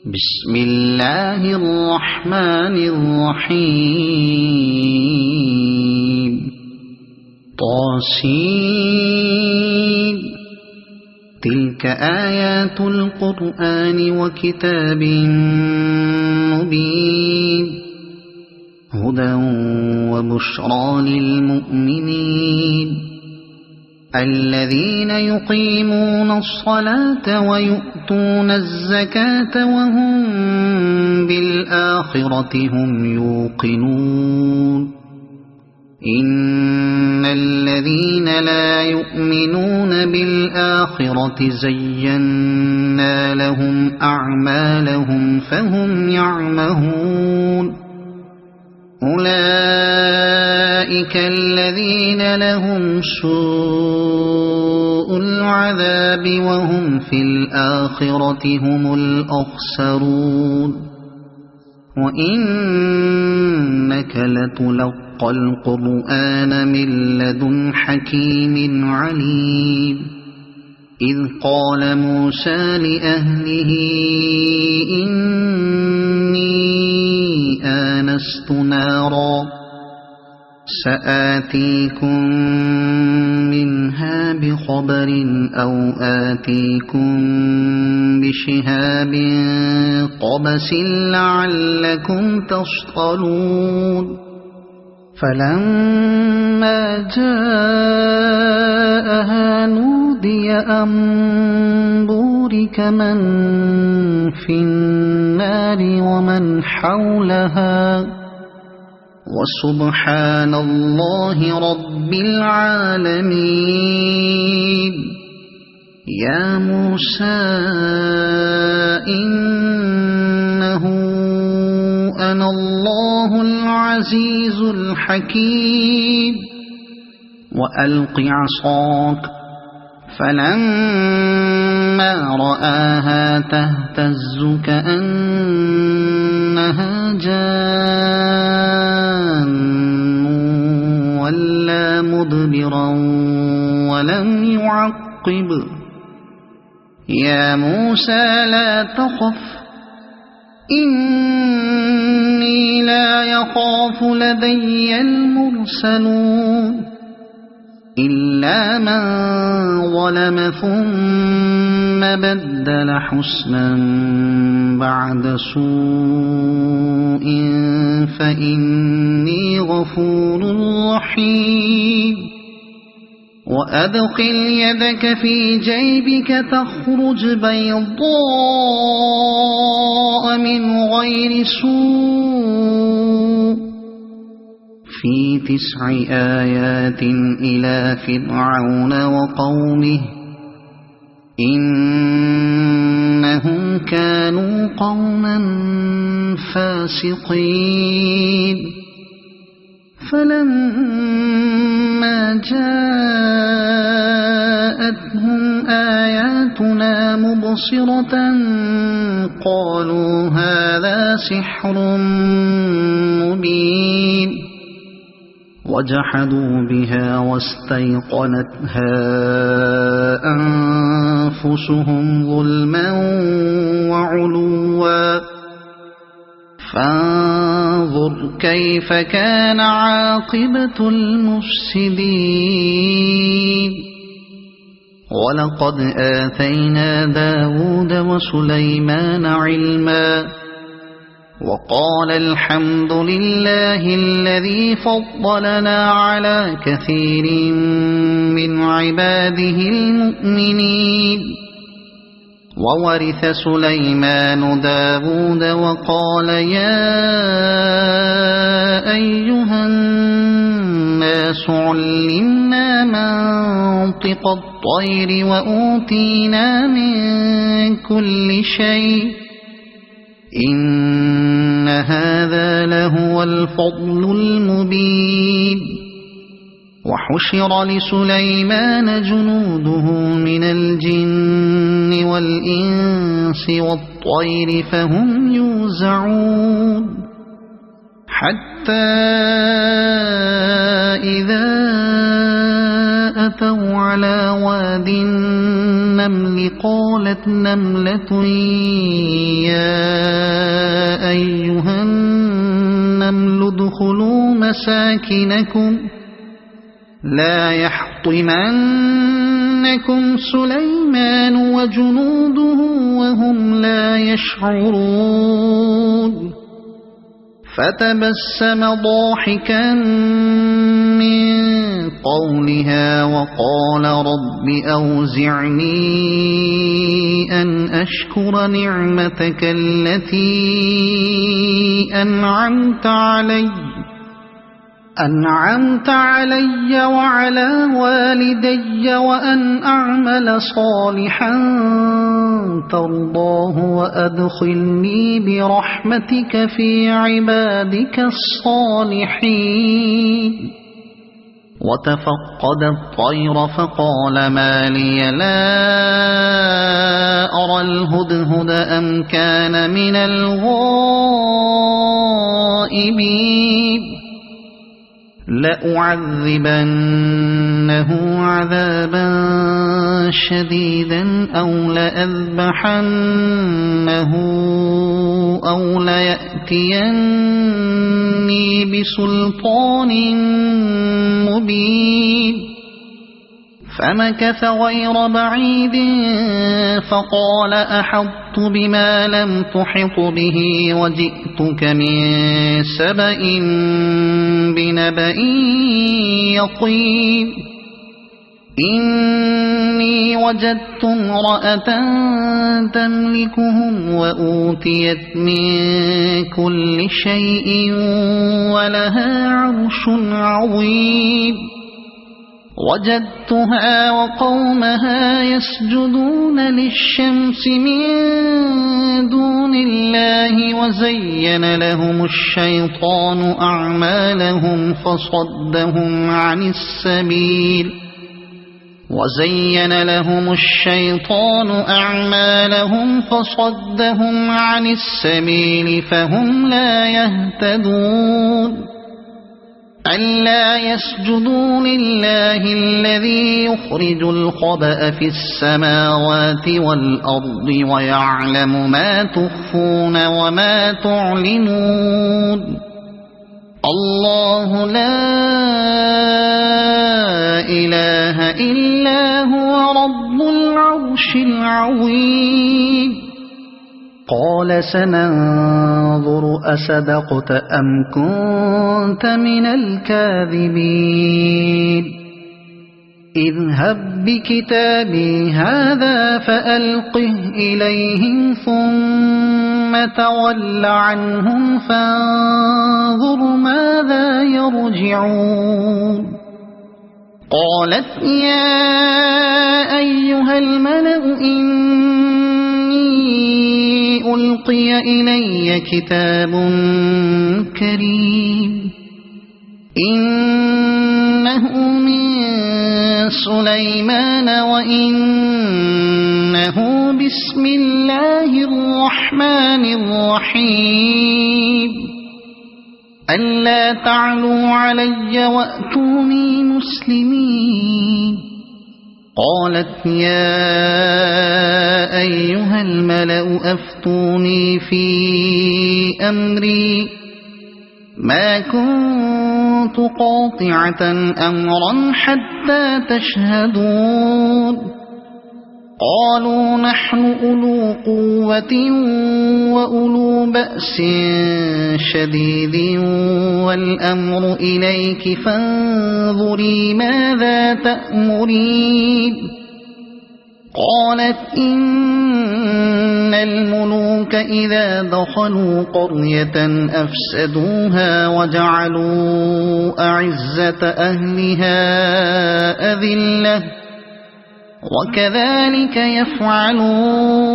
بسم الله الرحمن الرحيم طاسين تلك آيات القرآن وكتاب مبين هدى وبشرى للمؤمنين الذين يقيمون الصلاة ويؤتون الزكاة وهم بالآخرة هم يوقنون إن الذين لا يؤمنون بالآخرة زينا لهم أعمالهم فهم يعمهون أولئك الذين لهم سوء العذاب وهم في الآخرة هم الأخسرون وإنك لتلقى القرآن من لدن حكيم عليم إذ قال موسى لأهله إني آنست نارا سآتيكم منها بخبر أو آتيكم بشهاب قبس لعلكم تصطلون فلما جاءها نودي أن بورك من في النار ومن حولها وسبحان الله رب العالمين يا موسى إنه أنا الله العزيز الحكيم وألق عصاك فلما رآها تهتز كأنها جان ولا مدبرا ولم يعقب يا موسى لا تخف إني لا يخاف لدي المرسلون إلا من ظلم ثم بدل حسنا بعد سوء فإني غفور رحيم وأدخل يدك في جيبك تخرج بيضاء من غير سوء في 9 آيات إلى فرعون وقومه إنهم كانوا قوما فاسقين فلما جاءتهم آياتنا مبصرة قالوا هذا سحر مبين وجحدوا بها واستيقنتها أنفسهم ظلما وعلوا فانظر كيف كان عاقبة المفسدين ولقد آتينا داود وسليمان علما وقال الحمد لله الذي فضلنا على كثير من عباده المؤمنين وورث سليمان داود وقال يا أيها الناس علمنا منطق الطير وأوتينا من كل شيء إن هذا لهو الفضل المبين وحشر لسليمان جنوده من الجن والإنس والطير فهم يوزعون حتى إذا أتوا على واد النمل قالت نملة يا مساكنكم لا يحطمنكم سليمان وجنوده وهم لا يشعرون فتبسم ضاحكا من قولها وقال رب أوزعني أن أشكر نعمتك التي أنعمت علي وعلى والدي وأن أعمل صالحا ترضاه وأدخلني برحمتك في عبادك الصالحين وتفقد الطير فقال ما لي لا أرى الهدهد أم كان من الغائبين لأعذبنه عذابا شديدا أو لأذبحنه أو ليأتيني بسلطان مبين فمكث غير بعيد فقال أحطت بما لم تحط به وجئتك من سبأ بنبأ يقين إني وجدت امرأة تملكهم وأوتيت من كل شيء ولها عرش عظيم وجدتها وقومها يسجدون للشمس من دون الله وزين لهم الشيطان أعمالهم فصدهم عن السبيل فهم لا يهتدون ألا يسجدوا لله الذي يخرج الخبأ في السماوات والأرض ويعلم ما تخفون وما تعلنون الله لا إله إلا هو رب العرش العظيم قال سننظر أصدقت أم كنت من الكاذبين اذهب بكتابي هذا فألقه إليهم ثم تول عنهم فانظر ماذا يرجعون قالت يا أيها الملأ ألقي إلي كتاب كريم إنه من سليمان وإنه بسم الله الرحمن الرحيم ألا تعلوا علي وأتوني مسلمين قالت يا أيها الملأ أفتوني في أمري ما كنت قاطعة أمرا حتى تشهدون قالوا نحن أولو قوة وأولو بأس شديد والأمر إليك فانظري ماذا تأمرين قالت إن الملوك إذا دخلوا قرية أفسدوها وجعلوا أعزة أهلها أذلة وكذلك يفعلون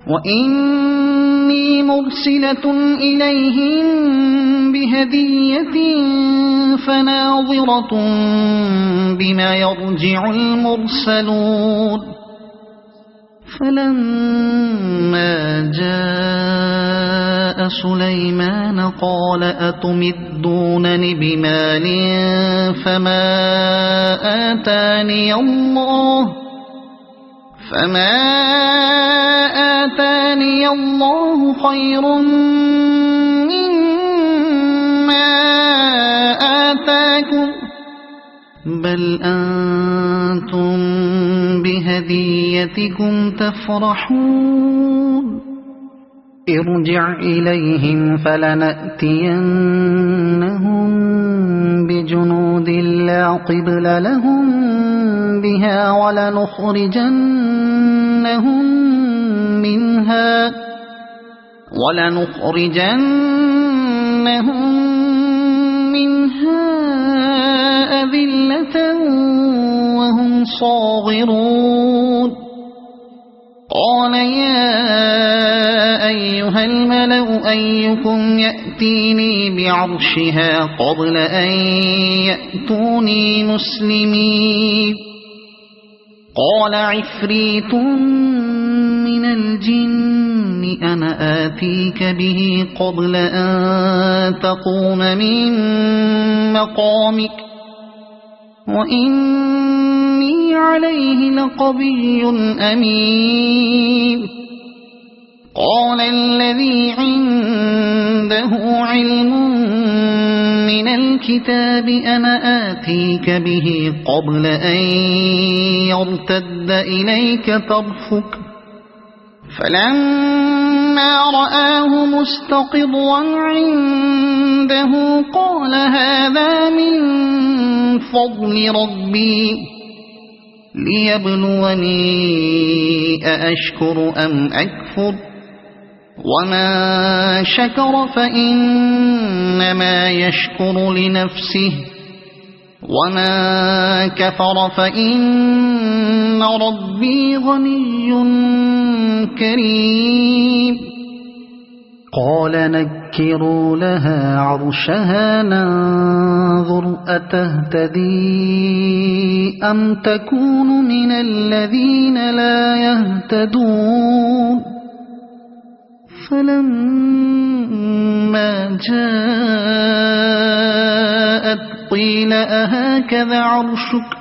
وإني مرسلة إليهم بهدية فناظرة بما يرجع المرسلون فلما جاء سليمان قال أتمدونني بمال فما آتاني الله خير ما آتاكم بل أنتم بهديتكم تفرحون ارجع إليهم فلنأتينهم بجنود لا قبل لهم بها ولنخرجنهم منها أذلة وهم صاغرون قال يا أيها الملأ أيكم يأتيني بعرشها قبل أن يأتوني مسلمين قال عفريت من الجن أنا آتيك به قبل أن تقوم من مقامك وإني عليه لقوي أمين قال الذي عنده علم من الكتاب أنا آتيك به قبل أن يرتد إليك طرفك فلما رآه مستقرا عنده قال هذا من فضل ربي ليبلوني أأشكر أم أكفر ومن شكر فإنما يشكر لنفسه ومن كفر فإن ربي غني كريم قال نكروا لها عرشها ننظر أتهتدي أم تكون من الذين لا يهتدون فلما جاءت قيل أهكذا عرشك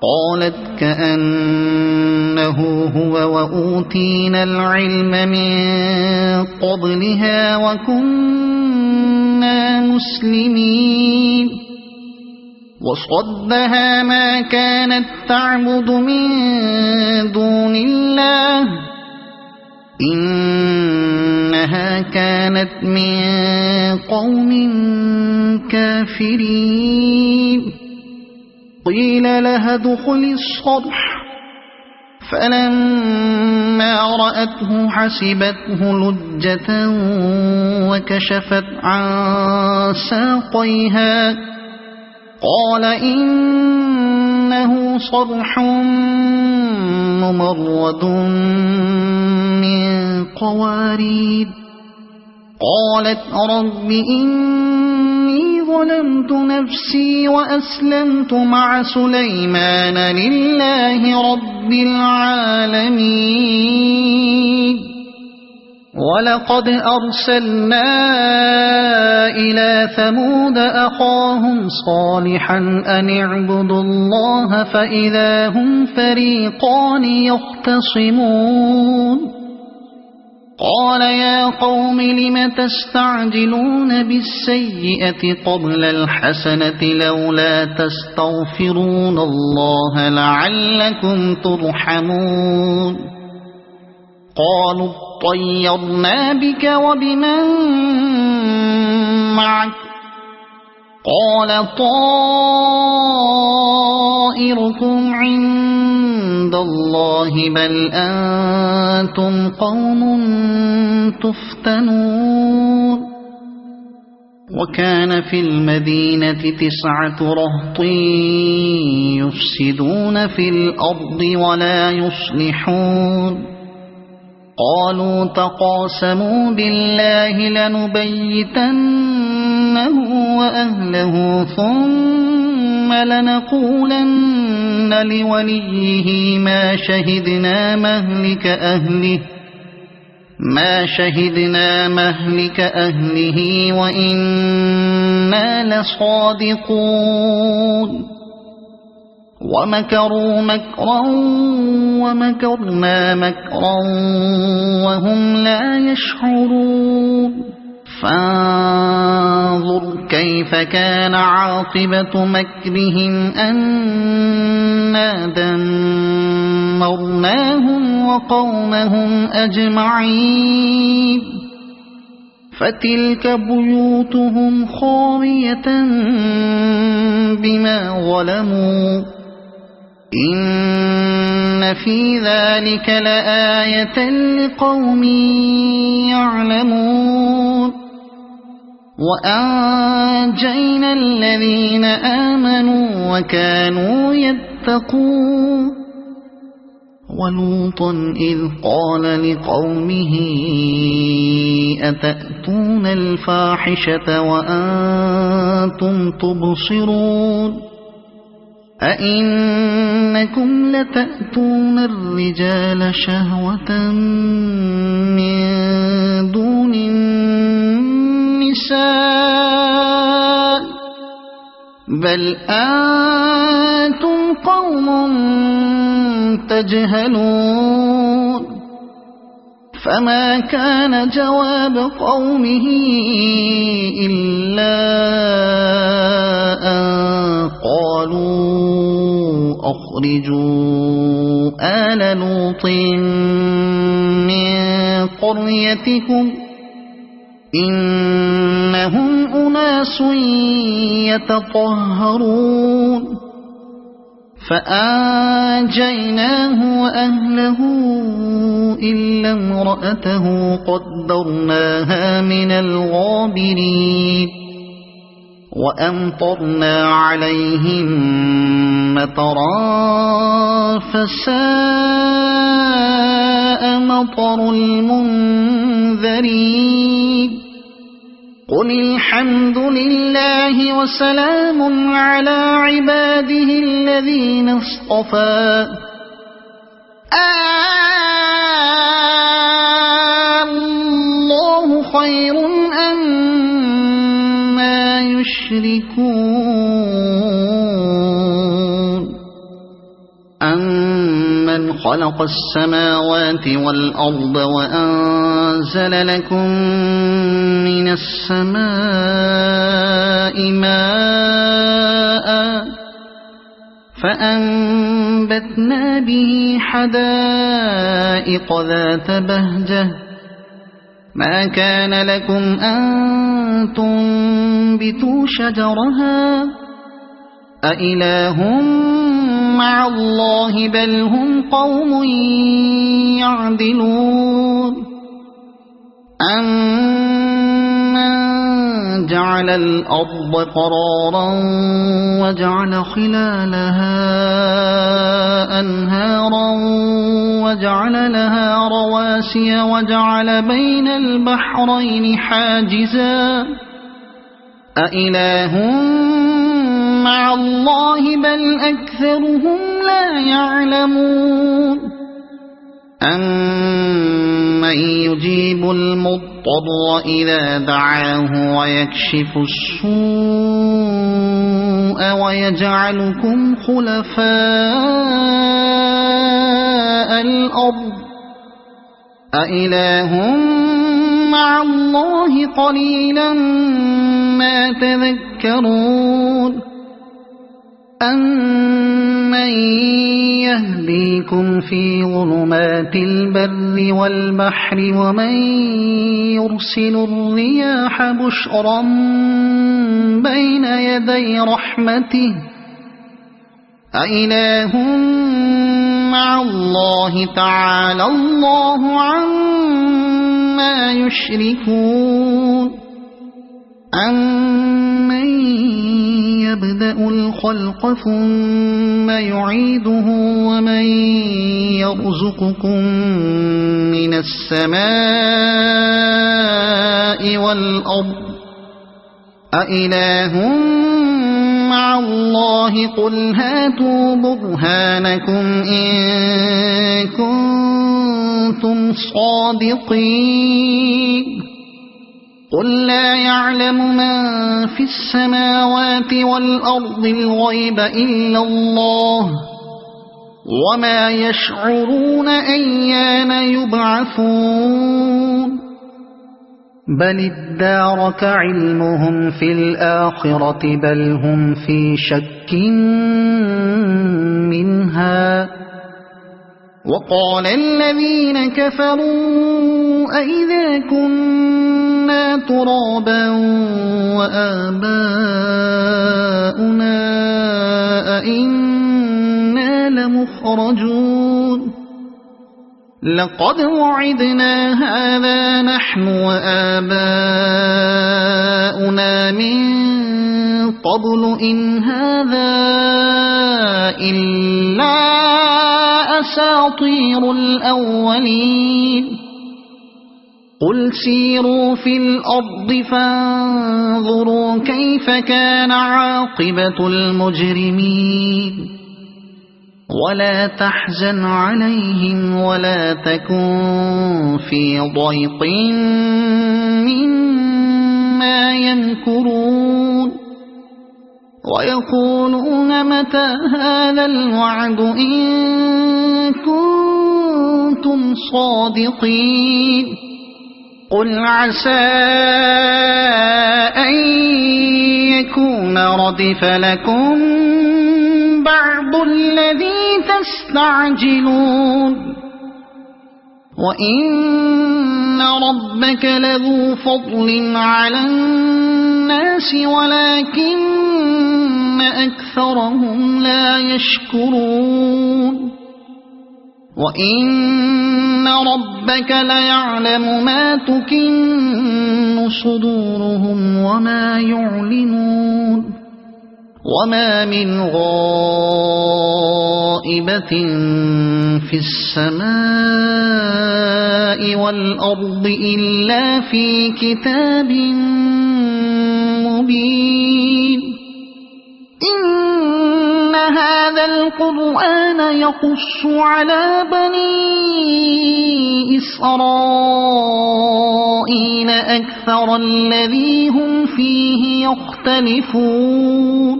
قالت كأنه هو وأوتينا العلم من قبلها وكنا مسلمين وصدها ما كانت تعبد من دون الله إنها كانت من قوم كافرين قيل لها ادخل الصرح فلما رأته حسبته لجة وكشفت عن ساقيها قال إنه صرح ممرد من قوارير قالت رب إني ظلمت نفسي وأسلمت مع سليمان لله رب العالمين ولقد أرسلنا إلى ثمود أخاهم صالحا أن اعبدوا الله فإذا هم فريقان يختصمون قال يا قوم لم تستعجلون بالسيئة قبل الحسنة لولا تستغفرون الله لعلكم ترحمون قالوا طيرنا بك وبمن معك قال طائركم عند الله بل أنتم قوم تفتنون وكان في المدينة 9 رهط يفسدون في الأرض ولا يصلحون قالوا تقاسموا بالله لنبيتنه وأهله ثم لنقولن لوليه ما شهدنا مهلك أهله وإنا لصادقون ومكروا مكرا ومكرنا مكرا وهم لا يشعرون فانظر فانظر كيف كان عاقبة مكرهم أنا دمرناهم وقومهم أجمعين فتلك بيوتهم خاوية بما ظلموا إن في ذلك لآية لقوم يعلمون وأنجينا الذين آمنوا وكانوا يتقون ولوطا إذ قال لقومه أتأتون الفاحشة وأنتم تبصرون أئنكم لتأتون الرجال شهوة من دون النساء بل أنتم قوم تجهلون فما كان جواب قومه إلا أن قالوا أخرجوا آل لوط من قريتكم إنهم أناس يتطهرون فأنجيناه وأهله إلا امرأته قدرناها من الغابرين وأمطرنا عليهم مطرا فساء مطر المنذرين قل الحمد لله وسلام على عباده الذين اصطفى الله خير أما يشركون أمن خلق السماوات والأرض وأنزل لكم من السماء ماء فأنبتنا به حدائق ذات بهجة ما كان لكم أن تنبتوا شجرها أإله مع الله بل هم قوم يعدلون أمن جعل الأرض قرارا وجعل خلالها أنهارا وجعل لها رواسي وجعل بين البحرين حاجزا أإله مع الله بل أكثرهم لا يعلمون أمن يجيب المضطر إذا دعاه ويكشف السوء ويجعلكم خلفاء الأرض أإله مع الله قليلا ما تذكرون أمن يهديكم في ظلمات البر والبحر ومن يرسل الرياح بشرا بين يدي رحمته أإله مع الله تعالى الله عما يشركون أمن يبدأ الخلق ثم يعيده ومن يرزقكم من السماء والأرض أإله مع الله قل هاتوا برهانكم إن كنتم صادقين قل لا يعلم من في السماوات والأرض الغيب إلا الله وما يشعرون أيان يبعثون بل ادارك علمهم في الآخرة بل هم في شك منها. وقال الذين كفروا أئذا كنا ترابا وآباؤنا أئنا لمخرجون لقد وعدنا هذا نحن وآباؤنا من قبل إن هذا إلا أساطير الأولين. قل سيروا في الأرض فانظروا كيف كان عاقبة المجرمين. ولا تحزن عليهم ولا تكن في ضيق مما يمكرون. ويقولون متى هذا الوعد إن كنتم صادقين. قل عسى أن يكون ردف لكم بعض الذي تستعجلون. وإن ربك لذو فضل على الناس ولكن أكثرهم لا يشكرون. وإن ربك ليعلم ما تكن صدورهم وما يعلنون. وما من غائبة في السماء والأرض إلا في كتاب مبين. إن هذا القرآن يقص على بني إسرائيل أكثر الذي هم فيه يختلفون.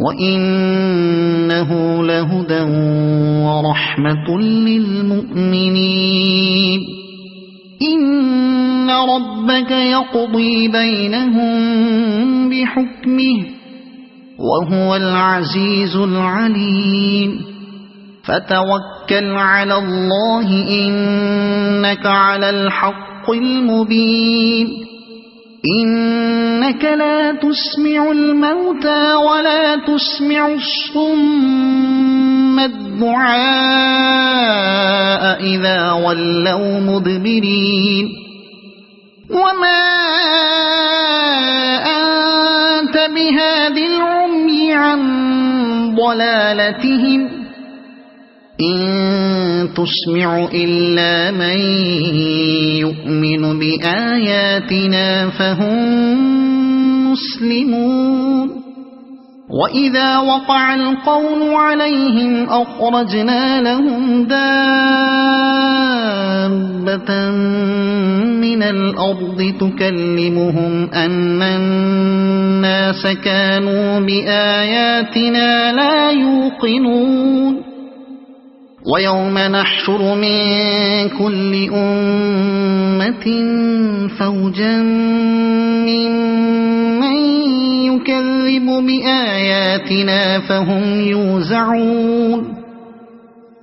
وإنه لهدى ورحمة للمؤمنين. إن ربك يقضي بينهم بحكمه وهو العزيز العليم. فتوكل على الله إنك على الحق المبين. إنك لا تسمع الموتى ولا تسمع الصم الدعاء إذا ولوا مدبرين. وما أنت بهاد العمي عن ضلالتهم إن تسمع إلا من يؤمن بآياتنا فهم مسلمون. وإذا وقع القول عليهم أخرجنا لهم دابة من الأرض تكلمهم أن الناس كانوا بآياتنا لا يوقنون. ويوم نحشر من كل أمة فوجا ممن يكذب بآياتنا فهم يوزعون.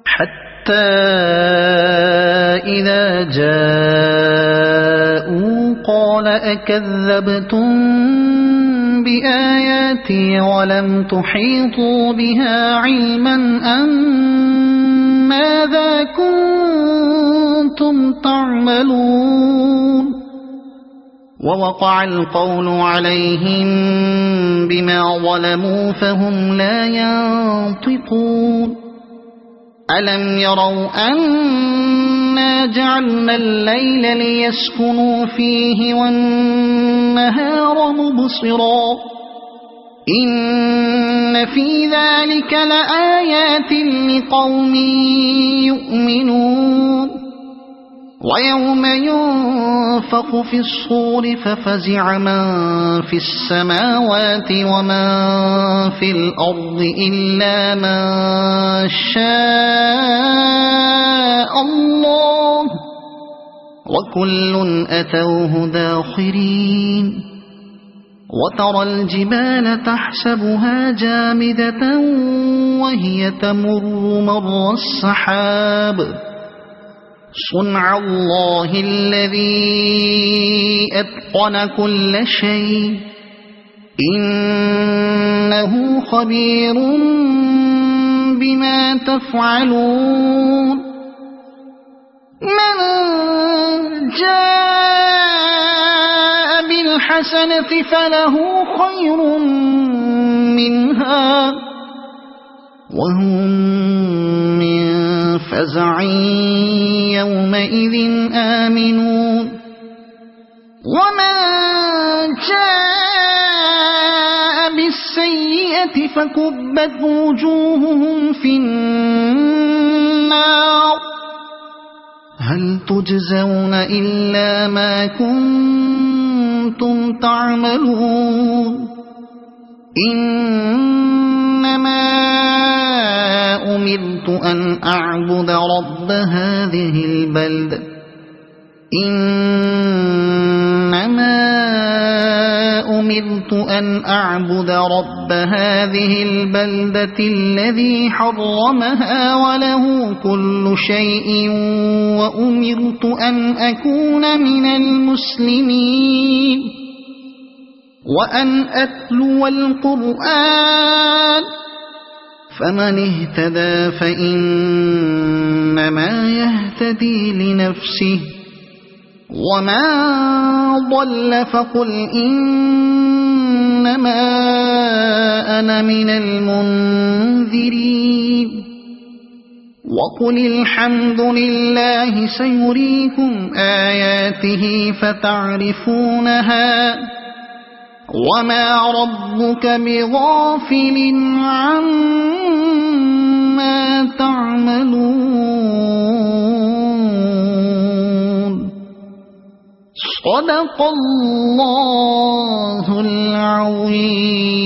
حتى إذا جاءوا قال أكذبتم بآياتي ولم تحيطوا بها علما أم ماذا كنتم تعملون. ووقع القول عليهم بما ظلموا فهم لا ينطقون. ألم يروا أنا جعلنا الليل ليسكنوا فيه والنهار مبصرا إن في ذلك لآيات لقوم يؤمنون. ويوم ينفخ في الصور ففزع من في السماوات ومن في الأرض إلا من شاء الله وكل أتوه داخرين وترى الجبال تحسبها جامدة وهي تمر مر السحاب صنع الله الذي أتقن كل شيء إنه خبير بما تفعلون من جاء بالحسنة فله خير منها وهم من فزع يومئذ آمنون ومن جاء بالسيئة فكبت وجوههم في النار هل تجزون إلا ما كنتم تعملون إنما أمرت أن أعبد رب هذه البلدة الذي حرمها وله كل شيء وأمرت أن أكون من المسلمين وأن أتلو القرآن فمن اهتدى فإنما يهتدي لنفسه ومن ضل فقل إنما أنا من المنذرين وقل الحمد لله سيريكم آياته فتعرفونها وما ربك بغافل عما تعملون صدق الله العظيم.